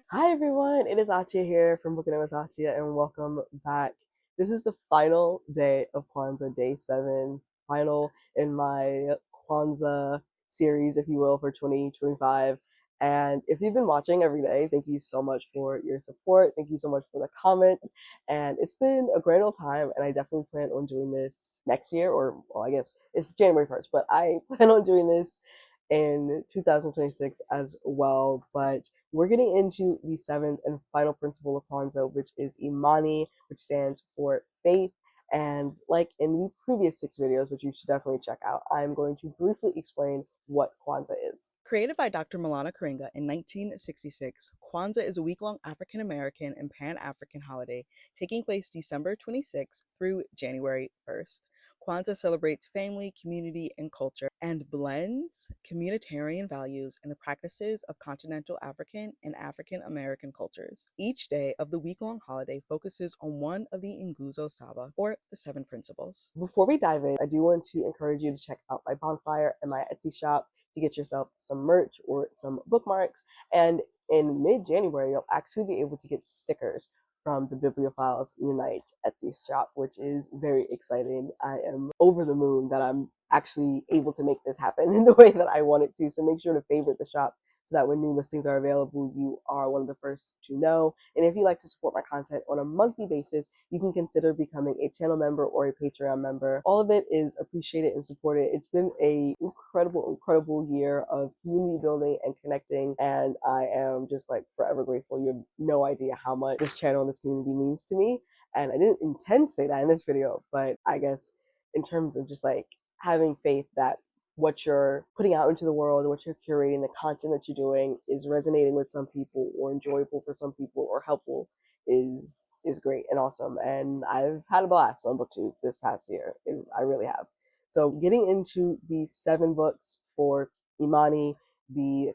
Hi everyone, it is Achia here from Booking It with Achia, and welcome back. This is the final day of Kwanzaa, day 7, final in my Kwanzaa series, if you will, for 2025. And if you've been watching every day, thank you so much for your support. Thank you so much for the comments. And it's been a great old time, and I definitely plan on doing this next year, or well, I guess it's January 1st, but I plan on doing this in 2026 as well. But we're getting into the 7th and final principle of Kwanzaa, which is Imani, which stands for faith. And like in the previous 6 videos, which you should definitely check out, I'm going to briefly explain what Kwanzaa is. Created by Dr. Malana Karenga in 1966, Kwanzaa is a week-long African-American and Pan-African holiday taking place December 26th through January 1st. Kwanzaa celebrates family, community, and culture and blends communitarian values and the practices of continental African and African American cultures. Each day of the week-long holiday focuses on one of the Nguzo Saba, or the 7 principles. Before we dive in, I do want to encourage you to check out my bonfire and my Etsy shop to get yourself some merch or some bookmarks. And in mid-January, you'll actually be able to get stickers from the Bibliophiles Unite Etsy shop, which is very exciting. I am over the moon that I'm actually able to make this happen in the way that I want it to. So make sure to favorite the shop so that when new listings are available, you are one of the first to know. And if you like to support my content on a monthly basis, you can consider becoming a channel member or a Patreon member. All of it is appreciated and supported. It's been an incredible year of community building and connecting, and I am just like forever grateful. You have no idea how much this channel and this community means to me. And I didn't intend to say that in this video, but I guess in terms of just like having faith that what you're putting out into the world and what you're curating, the content that you're doing is resonating with some people or enjoyable for some people or helpful is great and awesome. And I've had a blast on booktube this past year. I really have. So getting into the 7 books for Imani, the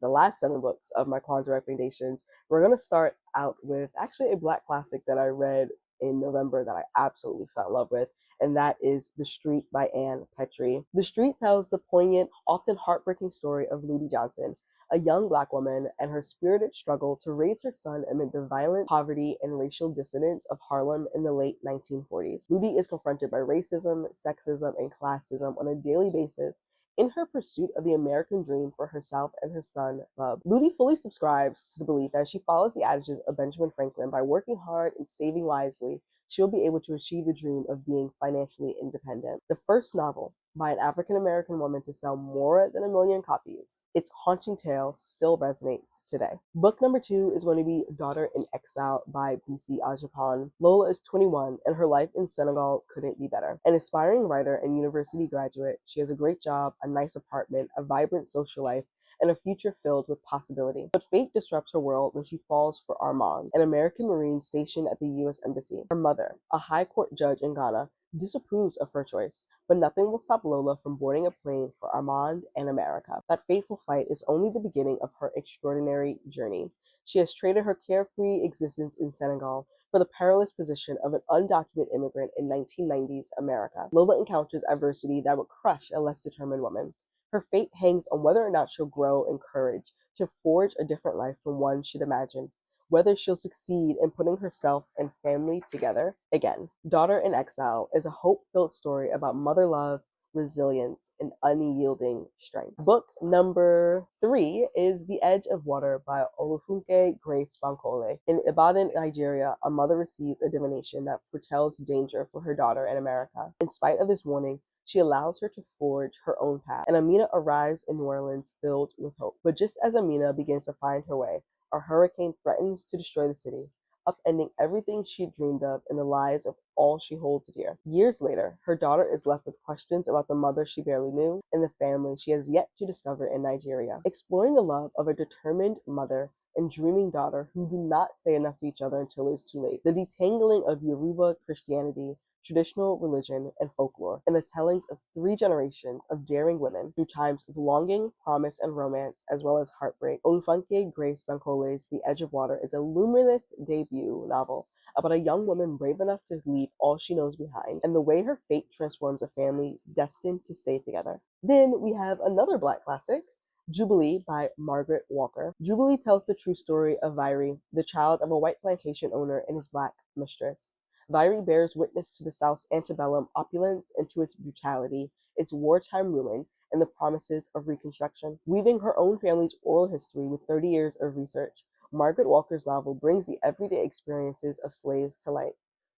last 7 books of my Kwanzaa recommendations, we're going to start out with actually a Black classic that I read in November that I absolutely fell in love with, and that is The Street by Ann Petrie. The Street tells the poignant, often heartbreaking story of Ludi Johnson, a young Black woman, and her spirited struggle to raise her son amid the violent poverty and racial dissonance of Harlem in the late 1940s. Ludi is confronted by racism, sexism, and classism on a daily basis in her pursuit of the American dream for herself and her son, Bub. Ludi fully subscribes to the belief that she follows the adages of Benjamin Franklin by working hard and saving wisely, she'll be able to achieve the dream of being financially independent. The first novel by an African-American woman to sell more than 1 million copies, its haunting tale still resonates today. Book number 2 is going to be Daughter in Exile by B.C. Ajapan. Lola is 21 and her life in Senegal couldn't be better. An aspiring writer and university graduate, she has a great job, a nice apartment, a vibrant social life, and a future filled with possibility. But fate disrupts her world when she falls for Armand, an American Marine stationed at the U.S. Embassy. Her mother, a high court judge in Ghana, disapproves of her choice, but nothing will stop Lola from boarding a plane for Armand and America. That fateful flight is only the beginning of her extraordinary journey. She has traded her carefree existence in Senegal for the perilous position of an undocumented immigrant in 1990s America. Lola encounters adversity that would crush a less determined woman. Her fate hangs on whether or not she'll grow in courage to forge a different life from one she'd imagined, whether she'll succeed in putting herself and family together again. Daughter in Exile is a hope-filled story about mother love, resilience, and unyielding strength. Book number 3 is The Edge of Water by Olufunke Grace Bankole. In Ibadan, Nigeria, a mother receives a divination that foretells danger for her daughter in America. In spite of this warning, she allows her to forge her own path, and Amina arrives in New Orleans filled with hope. But just as Amina begins to find her way, a hurricane threatens to destroy the city, upending everything she dreamed of and the lives of all she holds dear. Years later, her daughter is left with questions about the mother she barely knew and the family she has yet to discover in Nigeria. Exploring the love of a determined mother and dreaming daughter who do not say enough to each other until it's too late. The detangling of Yoruba Christianity, traditional religion, and folklore, and the tellings of 3 generations of daring women through times of longing, promise, and romance, as well as heartbreak. Olufenke Grace Bancole's The Edge of Water is a luminous debut novel about a young woman brave enough to leave all she knows behind, and the way her fate transforms a family destined to stay together. Then we have another Black classic, Jubilee by Margaret Walker. Jubilee tells the true story of Vairi, the child of a white plantation owner and his Black mistress. Vairi bears witness to the South's antebellum opulence and to its brutality, its wartime ruin, and the promises of Reconstruction. Weaving her own family's oral history with 30 years of research, Margaret Walker's novel brings the everyday experiences of slaves to light.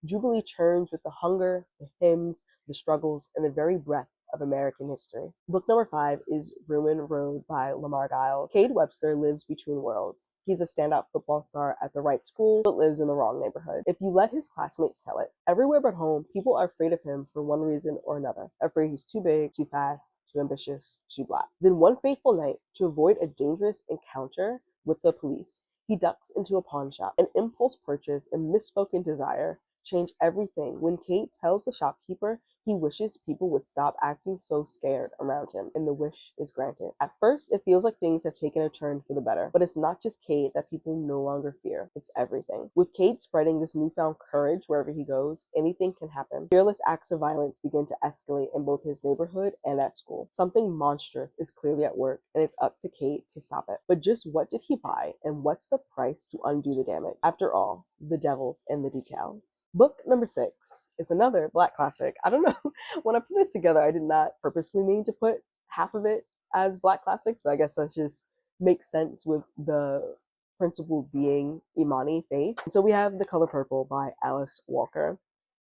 Jubilee churns with the hunger, the hymns, the struggles, and the very breath of American history. Book number 5 is Ruin Road by Lamar Giles. Cade Webster lives between worlds. He's a standout football star at the right school, but lives in the wrong neighborhood. If you let his classmates tell it, everywhere but home, people are afraid of him for one reason or another. Afraid he's too big, too fast, too ambitious, too Black. Then one fateful night, to avoid a dangerous encounter with the police, he ducks into a pawn shop. An impulse purchase and misspoken desire change everything when Cade tells the shopkeeper he wishes people would stop acting so scared around him, and the wish is granted. At first, it feels like things have taken a turn for the better, but it's not just Cade that people no longer fear, it's everything. With Cade spreading this newfound courage wherever he goes, anything can happen. Fearless acts of violence begin to escalate in both his neighborhood and at school. Something monstrous is clearly at work, and it's up to Cade to stop it. But just what did he buy, and what's the price to undo the damage? After all, the devil's in the details. Book number 6 is another Black classic. I don't know, when I put this together, I did not purposely mean to put half of it as Black classics, but I guess that just makes sense with the principle being Imani faith. And so we have The Color Purple by Alice Walker.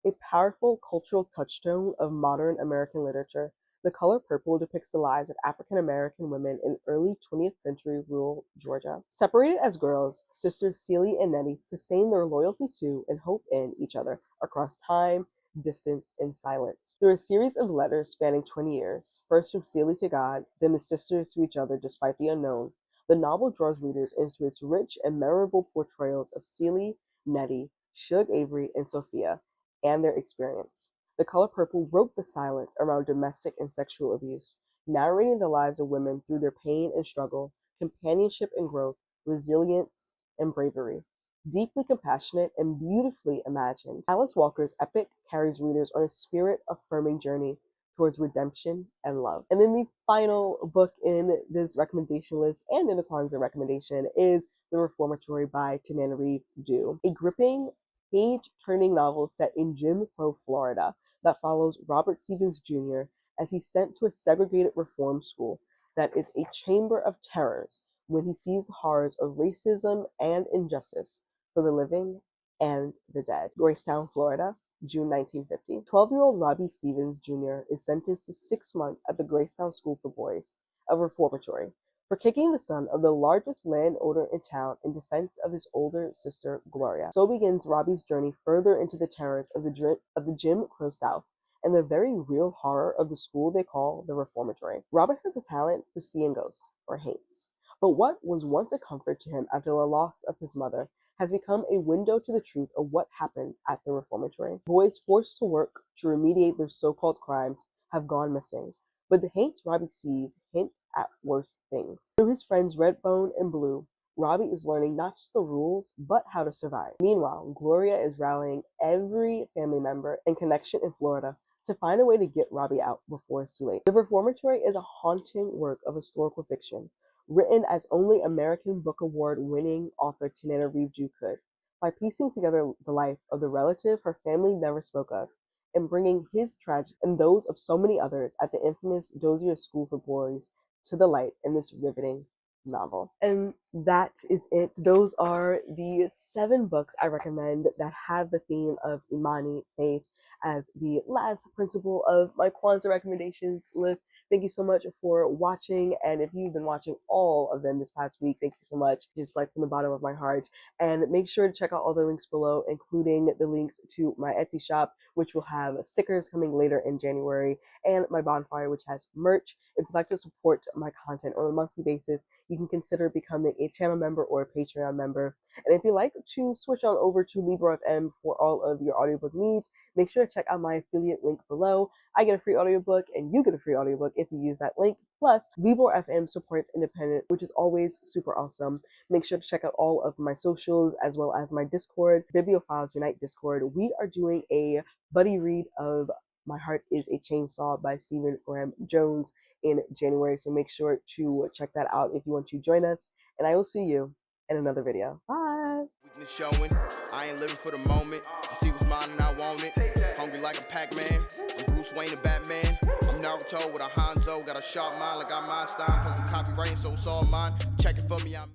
A powerful cultural touchstone of modern American literature, The Color Purple depicts the lives of African American women in early 20th century rural Georgia. Separated as girls, sisters Celie and Nettie sustain their loyalty to and hope in each other across time, distance, and silence. Through a series of letters spanning 20 years, first from Celie to God, then the sisters to each other despite the unknown, the novel draws readers into its rich and memorable portrayals of Celie, Nettie, Shug Avery, and Sophia, and their experience. The Color Purple broke the silence around domestic and sexual abuse, narrating the lives of women through their pain and struggle, companionship and growth, resilience and bravery. Deeply compassionate and beautifully imagined, Alice Walker's epic carries readers on a spirit-affirming journey towards redemption and love. And then the final book in this recommendation list and in the Kwanzaa recommendation is The Reformatory by Tananarive Due, a gripping, page-turning novel set in Jim Crow, Florida, that follows Robert Stevens Jr. as he's sent to a segregated reform school that is a chamber of terrors when he sees the horrors of racism and injustice for the living and the dead. Gracetown, Florida, June 1950. 12-year-old Robbie Stevens Jr. is sentenced to 6 months at the Gracetown School for Boys, a reformatory, for kicking the son of the largest landowner in town in defense of his older sister, Gloria. So begins Robbie's journey further into the terrors of the Jim Crow South and the very real horror of the school they call the reformatory. Robert has a talent for seeing ghosts, or hates. But what was once a comfort to him after the loss of his mother has become a window to the truth of what happens at the reformatory. Boys forced to work to remediate their so-called crimes have gone missing, but the hates Robbie sees hint at worse things. Through his friends Redbone and Blue, Robbie is learning not just the rules, but how to survive. Meanwhile, Gloria is rallying every family member and connection in Florida to find a way to get Robbie out before it's too late. The Reformatory is a haunting work of historical fiction, written as only American Book Award-winning author Tananarive Due could, by piecing together the life of the relative her family never spoke of, and bringing his tragedy and those of so many others at the infamous Dozier School for Boys to the light in this riveting novel. And that is it. Those are the 7 books I recommend that have the theme of Imani, faith, as the last principle of my Kwanzaa recommendations list. Thank you so much for watching, and if you've been watching all of them this past week, thank you so much, just like from the bottom of my heart. And make sure to check out all the links below, including the links to my Etsy shop, which will have stickers coming later in January, and my bonfire, which has merch. If you'd like to support my content on a monthly basis, you can consider becoming a channel member or a Patreon member. And if you'd like to switch on over to Libro FM for all of your audiobook needs, make sure to check out my affiliate link below. I get a free audiobook and you get a free audiobook if you use that link. Plus, Libro FM supports independent, which is always super awesome. Make sure to check out all of my socials as well as my Discord, Bibliophiles Unite Discord. We are doing a buddy read of My Heart is a Chainsaw by Stephen Graham Jones in January. So make sure to check that out if you want to join us. And I will see you in another video. Bye. Weakness showing. I ain't living for the moment. I see what's mine and I want it. Hungry like a Pac-Man. I'm Bruce Wayne and Batman. I'm Naruto with a Hanzo. Got a sharp mind like I'm Einstein. Plus I'm copywriting, so it's all mine. Check it for me. I'm